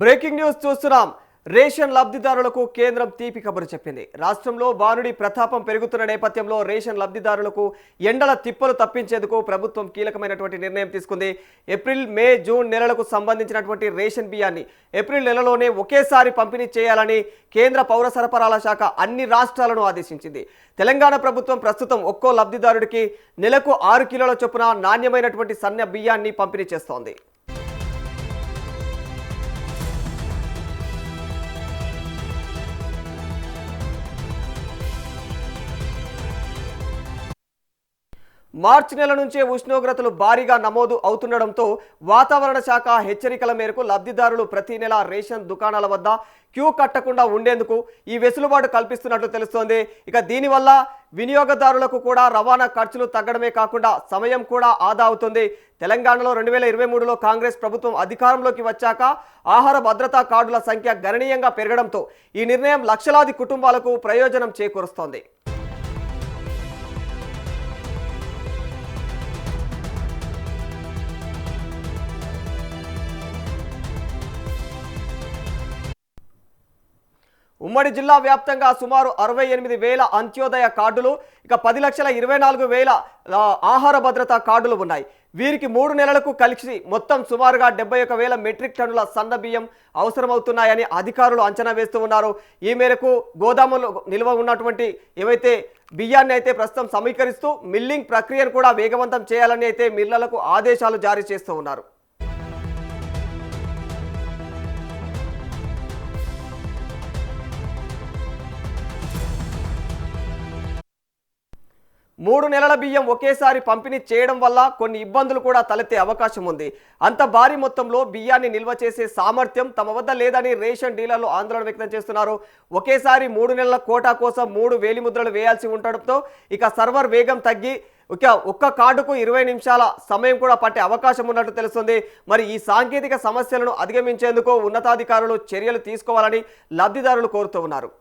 Breaking news చూస్తున్నాం. Ration లబ్ధిదారులకు కేంద్రం తీపి కబురు చెప్పింది. రాష్ట్రంలో బానుడి ప్రతాపం పెరుగుతున్న నేపథ్యంలో రేషన్ లబ్ధిదారులకు ఎండల తిప్పలు తప్పించేందుకు ప్రభుత్వం కీలకమైనటువంటి నిర్ణయం తీసుకుంది. ఏప్రిల్, మే, జూన్ నెలలకు సంబంధించినటువంటి రేషన్ బియ్యాన్ని ఏప్రిల్ నెలలోనే ఒకేసారి పంపిణీ చేయాలని కేంద్ర పౌర సరఫరాల శాఖ అన్ని రాష్ట్రాలను ఆదేశించింది. తెలంగాణ ప్రభుత్వం ప్రస్తుతం ఒక్కో లబ్ధిదారుడికి నెలకు 6 కిలోల చొప్పున నాణ్యమైనటువంటి సన్న బియ్యాన్ని పంపిణీ చేస్తోంది. మార్చి నెల నుంచే ఉష్ణోగ్రతలు భారీగా నమోదు అవుతుండడంతో వాతావరణ శాఖ హెచ్చరికల మేరకు లబ్ధిదారులు ప్రతి నెల రేషన్ దుకాణాల వద్ద క్యూ కట్టకుండా ఉండేందుకు ఈ వెసులుబాటు కల్పిస్తున్నట్లు తెలుస్తోంది. ఇక దీనివల్ల వినియోగదారులకు కూడా రవాణా ఖర్చులు తగ్గడమే కాకుండా సమయం కూడా ఆదా అవుతుంది. తెలంగాణలో 2023లో కాంగ్రెస్ ప్రభుత్వం అధికారంలోకి వచ్చాక ఆహార భద్రతా కార్డుల సంఖ్య గణనీయంగా పెరగడంతో ఈ నిర్ణయం లక్షలాది కుటుంబాలకు ప్రయోజనం చేకూరుస్తోంది. ఉమ్మడి జిల్లా వ్యాప్తంగా సుమారు 68,000 అంత్యోదయ కార్డులు, ఇక 10,24,000 ఆహార భద్రతా కార్డులు ఉన్నాయి. వీరికి 3 నెలలకు కలిసి మొత్తం సుమారుగా 71,000 మెట్రిక్ టన్నుల సన్న బియ్యం అవసరమవుతున్నాయని అధికారులు అంచనా వేస్తూ ఉన్నారు. ఈ మేరకు గోదాములో నిల్వ ఉన్నటువంటి ఏవైతే బియ్యాన్ని అయితే ప్రస్తుతం సమీకరిస్తూ మిల్లింగ్ ప్రక్రియను కూడా వేగవంతం చేయాలని అయితే మిల్లలకు ఆదేశాలు జారీ చేస్తూ ఉన్నారు. మూడు నెలల బియ్యం ఒకేసారి పంపిణీ చేయడం వల్ల కొన్ని ఇబ్బందులు కూడా తలెత్తే అవకాశం ఉంది. అంత భారీ మొత్తంలో బియ్యాన్ని నిల్వ చేసే సామర్థ్యం తమ వద్ద లేదని రేషన్ డీలర్లు ఆందోళన వ్యక్తం చేస్తున్నారు. ఒకేసారి 3 నెలల కోటా కోసం 3 వేలిముద్రలు వేయాల్సి ఉండడంతో ఇక సర్వర్ వేగం తగ్గి ఒక్క కార్డుకు 20 నిమిషాల సమయం కూడా పట్టే అవకాశం ఉన్నట్టు తెలుస్తుంది. మరి ఈ సాంకేతిక సమస్యలను అధిగమించేందుకు ఉన్నతాధికారులు చర్యలు తీసుకోవాలని లబ్ధిదారులు కోరుతూ ఉన్నారు.